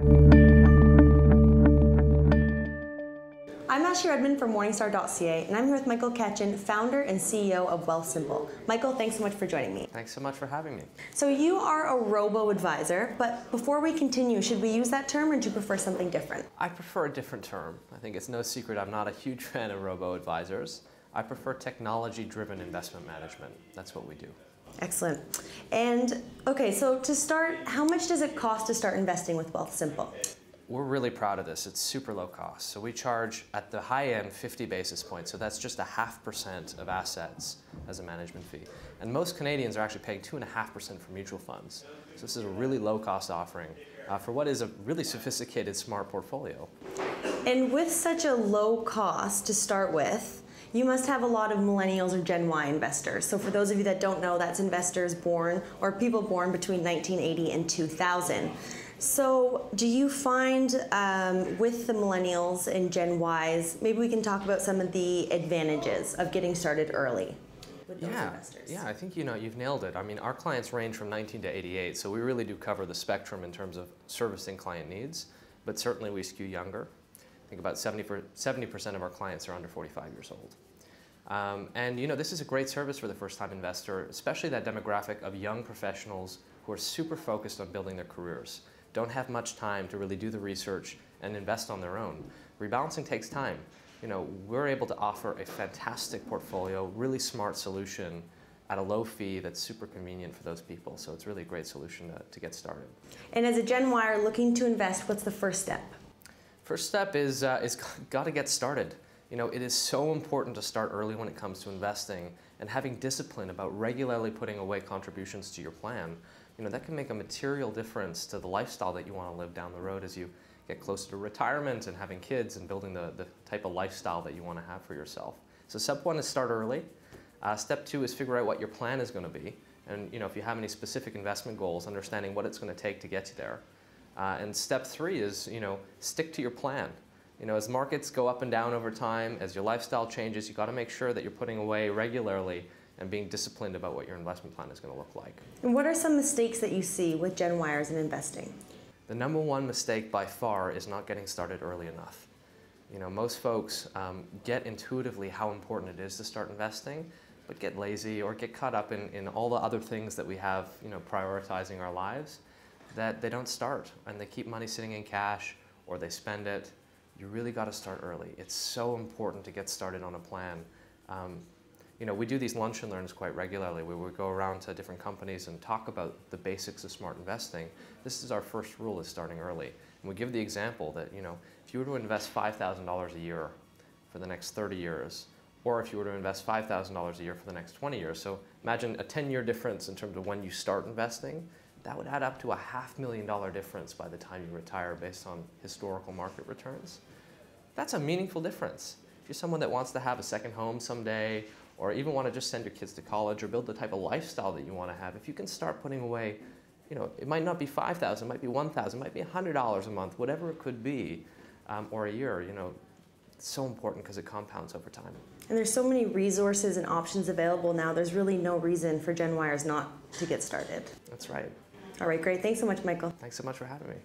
I'm Ashley Redmond from Morningstar.ca, and I'm here with Michael Katchen, founder and CEO of WealthSimple. Michael, thanks so much for joining me. Thanks so much for having me. So you are a robo-advisor, but before we continue, should we use that term or do you prefer something different? I prefer a different term. I think it's no secret I'm not a huge fan of robo-advisors. I prefer technology-driven investment management. That's what we do. Excellent. And okay, so to start, how much does it cost to start investing with WealthSimple? We're really proud of this. It's super low cost. So we charge at the high end 50 basis points. So that's just 0.5% of assets as a management fee. And most Canadians are actually paying 2.5% for mutual funds. So this is a really low cost offering for what is a really sophisticated, smart portfolio. And with such a low cost to start with, you must have a lot of millennials or Gen Y investors. So for those of you that don't know, that's investors born or people born between 1980 and 2000. So do you find with the millennials and Gen Ys, maybe we can talk about some of the advantages of getting started early with those investors? Yeah, I think you've nailed it. I mean, our clients range from 19 to 88, so we really do cover the spectrum in terms of servicing client needs, but certainly we skew younger. I think about 70% of our clients are under 45 years old. And this is a great service for the first-time investor, especially that demographic of young professionals who are super focused on building their careers, don't have much time to really do the research and invest on their own. Rebalancing takes time. We're able to offer a fantastic portfolio, really smart solution at a low fee that's super convenient for those people. So it's really a great solution to get started. And as a Gen Y looking to invest, what's the first step? First step is got to get started. It is so important to start early when it comes to investing and having discipline about regularly putting away contributions to your plan. That can make a material difference to the lifestyle that you want to live down the road as you get closer to retirement and having kids and building the type of lifestyle that you want to have for yourself. So step one is start early. Step two is figure out what your plan is going to be. And if you have any specific investment goals, understanding what it's going to take to get you there. And step three is stick to your plan. As markets go up and down over time, as your lifestyle changes, you've got to make sure that you're putting away regularly and being disciplined about what your investment plan is going to look like. And what are some mistakes that you see with Gen Yers in investing? The number one mistake by far is not getting started early enough. Most folks get intuitively how important it is to start investing, but get lazy or get caught up in all the other things that we have prioritizing our lives, that they don't start and they keep money sitting in cash or they spend it. You really got to start early. It's so important to get started on a plan. We do these lunch and learns quite regularly where we go around to different companies and talk about the basics of smart investing. This is our first rule, is starting early. And we give the example that, if you were to invest $5,000 a year for the next 30 years, or if you were to invest $5,000 a year for the next 20 years, so imagine a 10-year difference in terms of when you start investing, that would add up to a $500,000 difference by the time you retire based on historical market returns. That's a meaningful difference. If you're someone that wants to have a second home someday, or even want to just send your kids to college or build the type of lifestyle that you want to have, if you can start putting away, it might not be $5,000, it might be $1,000, it might be $100 a month, whatever it could be, or a year, it's so important because it compounds over time. And there's so many resources and options available now, there's really no reason for Gen Yers not to get started. That's right. All right, great. Thanks so much, Michael. Thanks so much for having me.